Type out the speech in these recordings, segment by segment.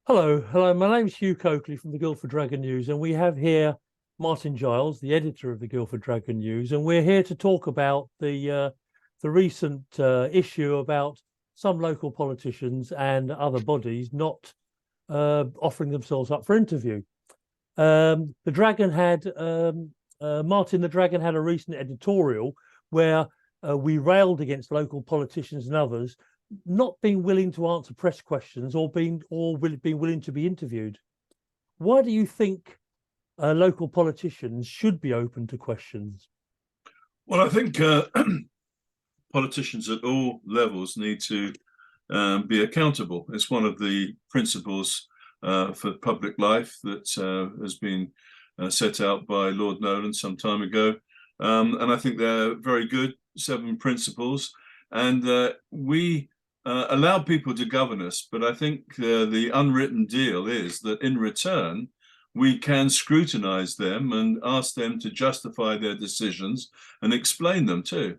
Hello. My name's Hugh Coakley from the Guildford Dragon News, and we have here Martin Giles, the editor of the Guildford Dragon News, and we're here to talk about the recent issue about some local politicians and other bodies not offering themselves up for interview. The Dragon had Martin the Dragon had a recent editorial where we railed against local politicians and others not being willing to answer press questions or being willing to be interviewed. Why do you think local politicians should be open to questions? Well, I think politicians at all levels need to be accountable. It's one of the principles for public life that has been set out by Lord Nolan some time ago. And I think they're very good, 7 principles. And we allow people to govern us. But I think the unwritten deal is that in return, we can scrutinize them and ask them to justify their decisions and explain them too.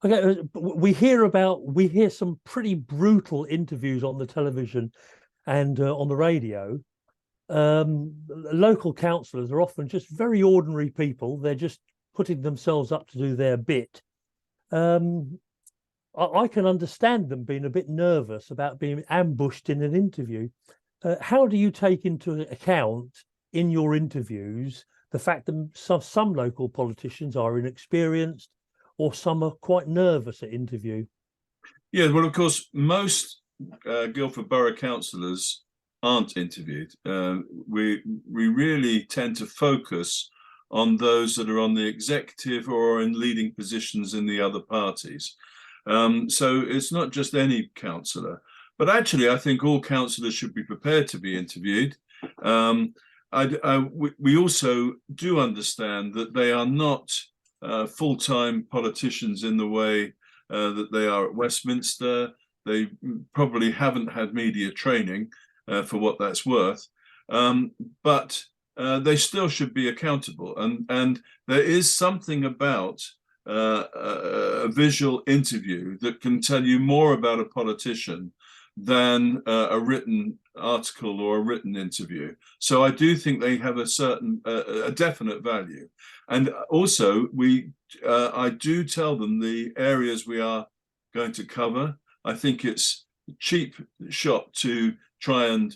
Okay, we hear some pretty brutal interviews on the television and on the radio. Local councillors are often just very ordinary people. They're just putting themselves up to do their bit. I can understand them being a bit nervous about being ambushed in an interview. How do you take into account in your interviews the fact that some local politicians are inexperienced or some are quite nervous at interview? Yeah, well, of course, most Guildford Borough councillors aren't interviewed. We really tend to focus on those that are on the executive or in leading positions in the other parties. So it's not just any councillor, but actually I think all councillors should be prepared to be interviewed. We also do understand that they are not full-time politicians in the way that they are at Westminster. They probably haven't had media training for what that's worth, but they still should be accountable. And there is something about a visual interview that can tell you more about a politician than a written article or a written interview. So I do think they have a definite value. And also I do tell them the areas we are going to cover. I think it's a cheap shot to try and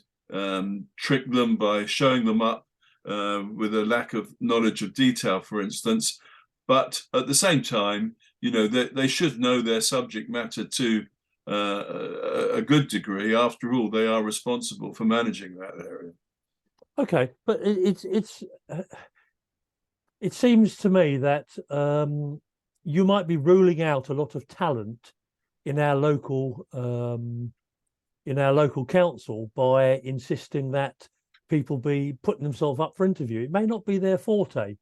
trick them by showing them up with a lack of knowledge of detail, for instance. But at the same time, they should know their subject matter to a good degree. After all, they are responsible for managing that area. Okay, but it seems to me that you might be ruling out a lot of talent in our local council by insisting that people be putting themselves up for interview. It may not be their forte.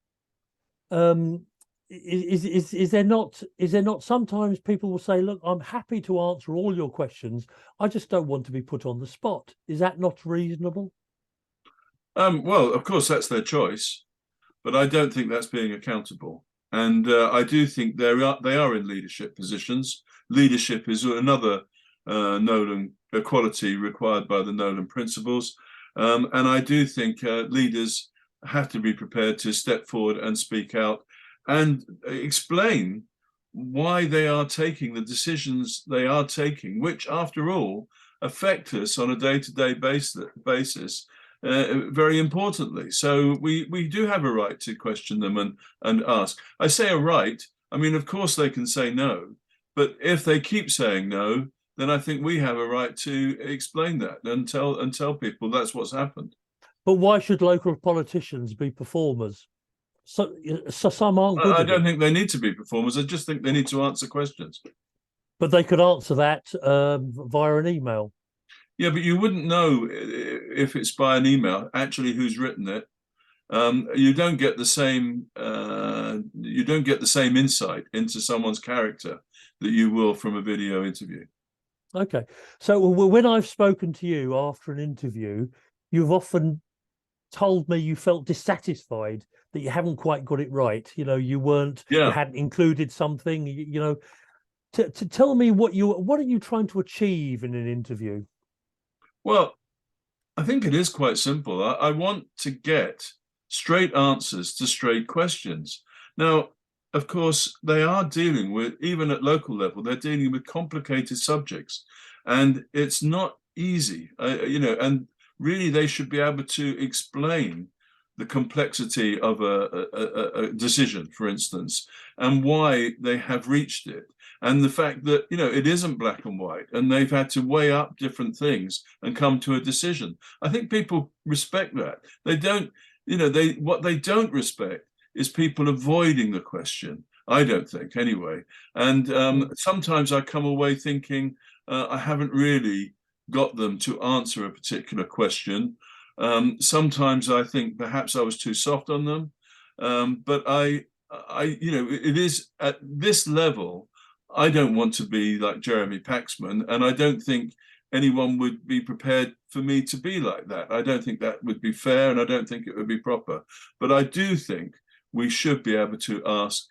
Is there not sometimes people will say, look, I'm happy to answer all your questions, I just don't want to be put on the spot? Is that not reasonable? Well, of course that's their choice, but I don't think that's being accountable. And I do think they are in leadership positions. Leadership is another Nolan quality required by the Nolan principles. And I do think leaders have to be prepared to step forward and speak out and explain why they are taking the decisions they are taking, which, after all, affect us on a day-to-day basis very importantly. So we do have a right to question them and ask. I say a right. I mean, of course, they can say no. But if they keep saying no, then I think we have a right to explain that and tell people that's what's happened. But why should local politicians be performers? So some aren't good. I don't think they need to be performers. I just think they need to answer questions. But they could answer that via an email. Yeah, but you wouldn't know if it's by an email actually who's written it. You don't get the same insight into someone's character that you will from a video interview. Okay, so when I've spoken to you after an interview, you've often told me you felt dissatisfied that you haven't quite got it right. You hadn't included something. To tell me what are you trying to achieve in an interview? Well, I think it is quite simple. I want to get straight answers to straight questions. Now, of course, they are dealing with, even at local level, they're dealing with complicated subjects, and it's not easy, and really they should be able to explain the complexity of a decision, for instance, and why they have reached it. And the fact that, it isn't black and white, and they've had to weigh up different things and come to a decision. I think people respect that. They don't, what they don't respect is people avoiding the question. I don't think, anyway. And sometimes I come away thinking I haven't really got them to answer a particular question. Sometimes I think perhaps I was too soft on them, but it is at this level. I don't want to be like Jeremy Paxman, and I don't think anyone would be prepared for me to be like that. I don't think that would be fair, and I don't think it would be proper. But I do think we should be able to ask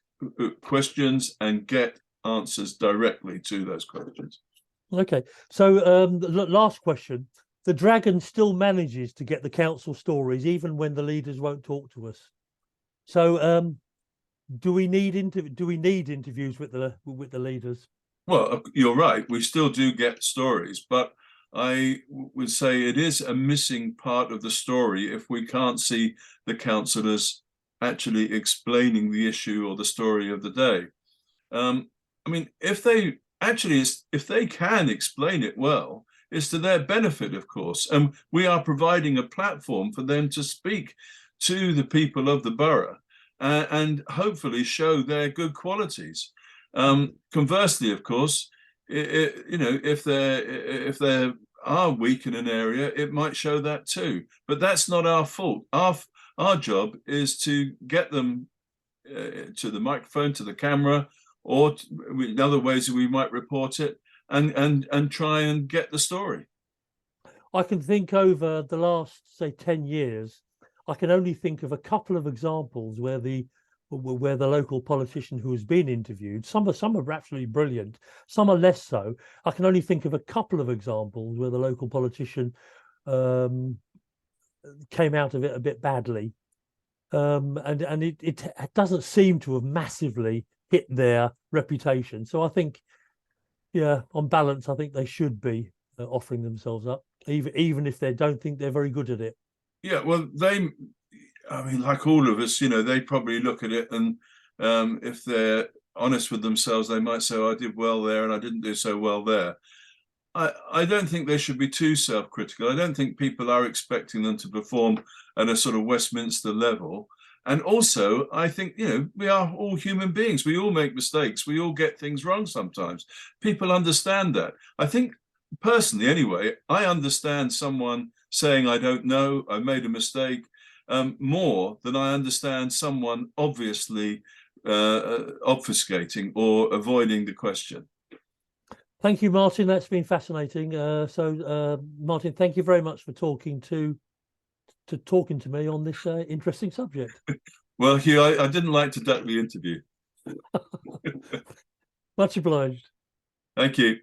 questions and get answers directly to those questions. Okay, so last question. The Dragon still manages to get the council stories even when the leaders won't talk to us. So do we need interviews with the leaders? Well, you're right. We still do get stories, but I would say it is a missing part of the story if we can't see the councillors actually explaining the issue or the story of the day. I mean, if they can explain it well, it's to their benefit, of course. And we are providing a platform for them to speak to the people of the borough and hopefully show their good qualities. Conversely, of course, if they are weak in an area, it might show that too. But that's not our fault. Our job is to get them to the microphone, to the camera, or in other ways we might report it, and try and get the story. I can think over the last, say, 10 years, I can only think of a couple of examples where the local politician who has been interviewed, some are absolutely brilliant, some are less so. I can only think of a couple of examples where the local politician came out of it a bit badly, and it doesn't seem to have massively hit their reputation. So I think, yeah, on balance, I think they should be offering themselves up, even if they don't think they're very good at it. Yeah, well, I mean, like all of us, they probably look at it, and if they're honest with themselves, they might say, oh, I did well there and I didn't do so well there. I don't think they should be too self-critical. I don't think people are expecting them to perform at a sort of Westminster level. And also, I think, we are all human beings. We all make mistakes. We all get things wrong sometimes. People understand that. I think, personally anyway, I understand someone saying, I don't know, I made a mistake, more than I understand someone obviously obfuscating or avoiding the question. Thank you, Martin. That's been fascinating. Martin, thank you very much for talking to me on this interesting subject. Well, Hugh, I didn't like to duck the interview. Much obliged. Thank you.